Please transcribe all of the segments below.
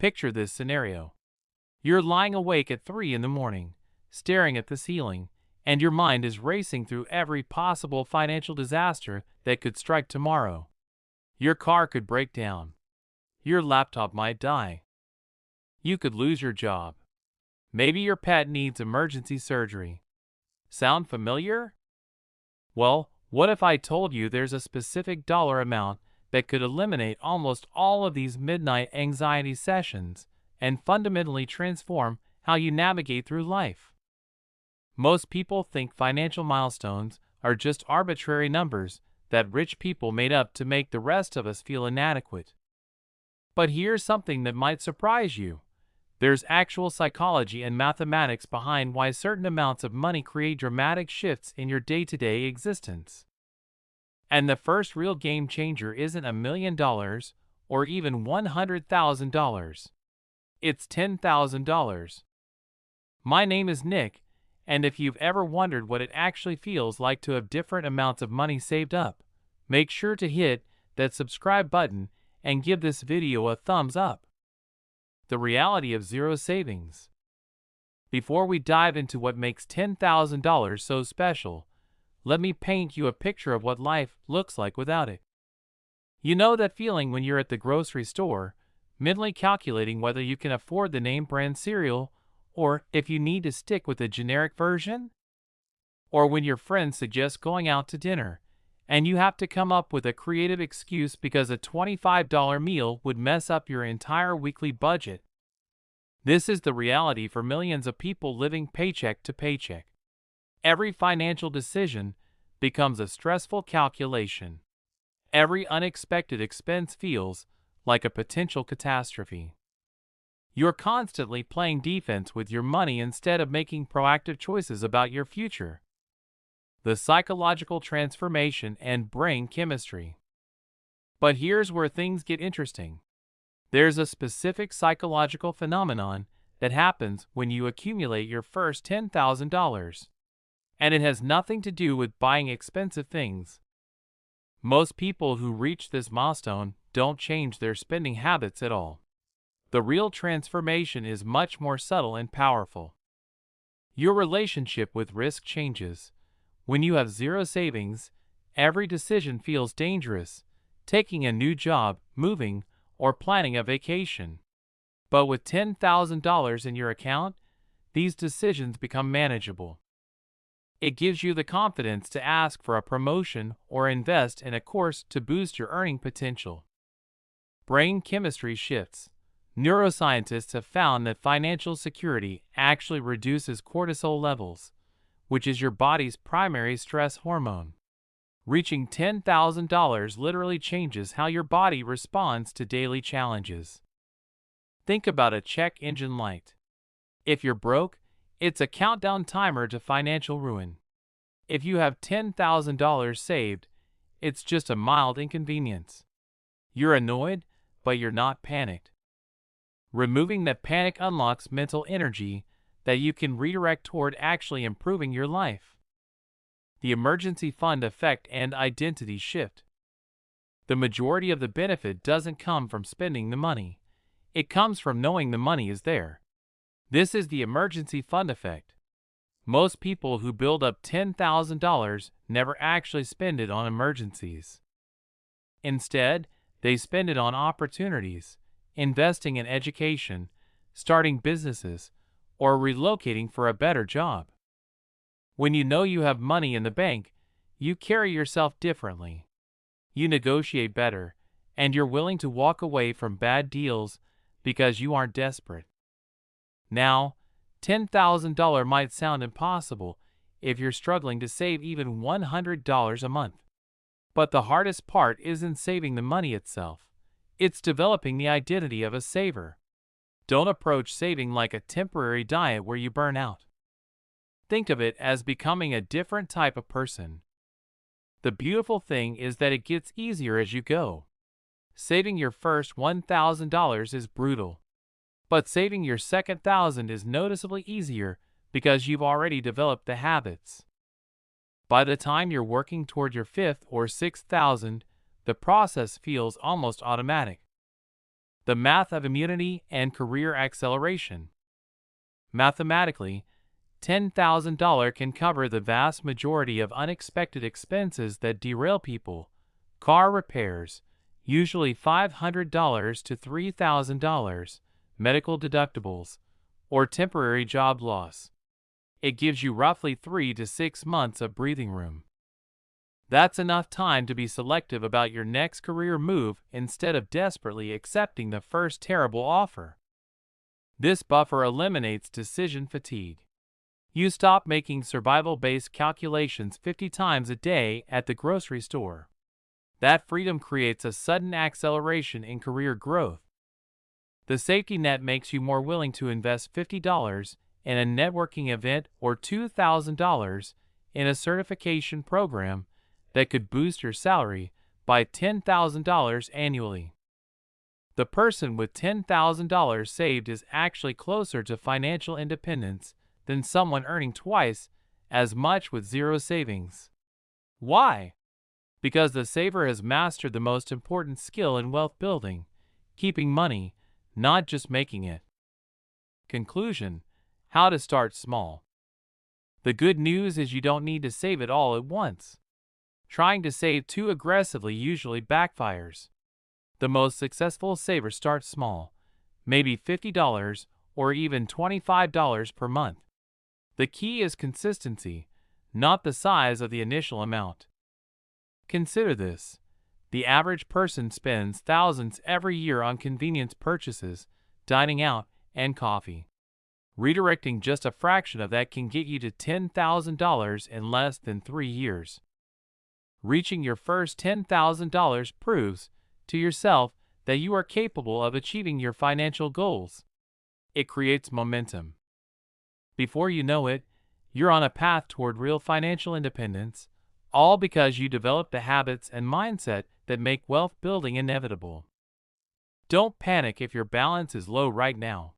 Picture this scenario. You're lying awake at 3 in the morning, staring at the ceiling, and your mind is racing through every possible financial disaster that could strike tomorrow. Your car could break down. Your laptop might die. You could lose your job. Maybe your pet needs emergency surgery. Sound familiar? Well, what if I told you there's a specific dollar amount that could eliminate almost all of these midnight anxiety sessions and fundamentally transform how you navigate through life? Most people think financial milestones are just arbitrary numbers that rich people made up to make the rest of us feel inadequate. But here's something that might surprise you. There's actual psychology and mathematics behind why certain amounts of money create dramatic shifts in your day-to-day existence. And the first real game changer isn't $1 million or even $100,000. It's $10,000. My name is Nick, and if you've ever wondered what it actually feels like to have different amounts of money saved up, make sure to hit that subscribe button and give this video a thumbs up. The reality of zero savings. Before we dive into what makes $10,000 so special, let me paint you a picture of what life looks like without it. You know that feeling when you're at the grocery store, mentally calculating whether you can afford the name brand cereal or if you need to stick with the generic version? Or when your friend suggests going out to dinner, and you have to come up with a creative excuse because a $25 meal would mess up your entire weekly budget. This is the reality for millions of people living paycheck to paycheck. Every financial decision becomes a stressful calculation. Every unexpected expense feels like a potential catastrophe. You're constantly playing defense with your money instead of making proactive choices about your future. The psychological transformation and brain chemistry. But here's where things get interesting. There's a specific psychological phenomenon that happens when you accumulate your first $10,000. And it has nothing to do with buying expensive things. Most people who reach this milestone don't change their spending habits at all. The real transformation is much more subtle and powerful. Your relationship with risk changes. When you have zero savings, every decision feels dangerous, taking a new job, moving, or planning a vacation. But with $10,000 in your account, these decisions become manageable. It gives you the confidence to ask for a promotion or invest in a course to boost your earning potential. Brain chemistry shifts. Neuroscientists have found that financial security actually reduces cortisol levels, which is your body's primary stress hormone. Reaching $10,000 literally changes how your body responds to daily challenges. Think about a check engine light. If you're broke, it's a countdown timer to financial ruin. If you have $10,000 saved, it's just a mild inconvenience. You're annoyed, but you're not panicked. Removing that panic unlocks mental energy that you can redirect toward actually improving your life. The emergency fund effect and identity shift. The majority of the benefit doesn't come from spending the money. It comes from knowing the money is there. This is the emergency fund effect. Most people who build up $10,000 never actually spend it on emergencies. Instead, they spend it on opportunities, investing in education, starting businesses, or relocating for a better job. When you know you have money in the bank, you carry yourself differently. You negotiate better, and you're willing to walk away from bad deals because you aren't desperate. Now, $10,000 might sound impossible if you're struggling to save even $100 a month. But the hardest part isn't saving the money itself. It's developing the identity of a saver. Don't approach saving like a temporary diet where you burn out. Think of it as becoming a different type of person. The beautiful thing is that it gets easier as you go. Saving your first $1,000 is brutal. But saving your second $1,000 is noticeably easier because you've already developed the habits. By the time you're working toward your fifth or $6,000, the process feels almost automatic. The math of immunity and career acceleration. Mathematically, $10,000 can cover the vast majority of unexpected expenses that derail people. Car repairs, usually $500 to $3,000, medical deductibles, or temporary job loss. It gives you roughly 3 to 6 months of breathing room. That's enough time to be selective about your next career move instead of desperately accepting the first terrible offer. This buffer eliminates decision fatigue. You stop making survival-based calculations 50 times a day at the grocery store. That freedom creates a sudden acceleration in career growth. The safety net makes you more willing to invest $50 in a networking event or $2,000 in a certification program that could boost your salary by $10,000 annually. The person with $10,000 saved is actually closer to financial independence than someone earning twice as much with zero savings. Why? Because the saver has mastered the most important skill in wealth building, keeping money, not just making it. Conclusion: how to start small. The good news is you don't need to save it all at once. Trying to save too aggressively usually backfires. The most successful savers start small, maybe $50 or even $25 per month. The key is consistency, not the size of the initial amount. Consider this: the average person spends thousands every year on convenience purchases, dining out, and coffee. Redirecting just a fraction of that can get you to $10,000 in less than 3 years. Reaching your first $10,000 proves to yourself that you are capable of achieving your financial goals. It creates momentum. Before you know it, you're on a path toward real financial independence, all because you developed the habits and mindset that make wealth building inevitable. Don't panic if your balance is low right now.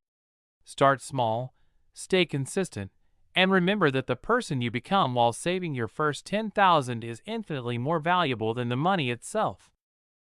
Start small, stay consistent, and remember that the person you become while saving your first $10,000 is infinitely more valuable than the money itself.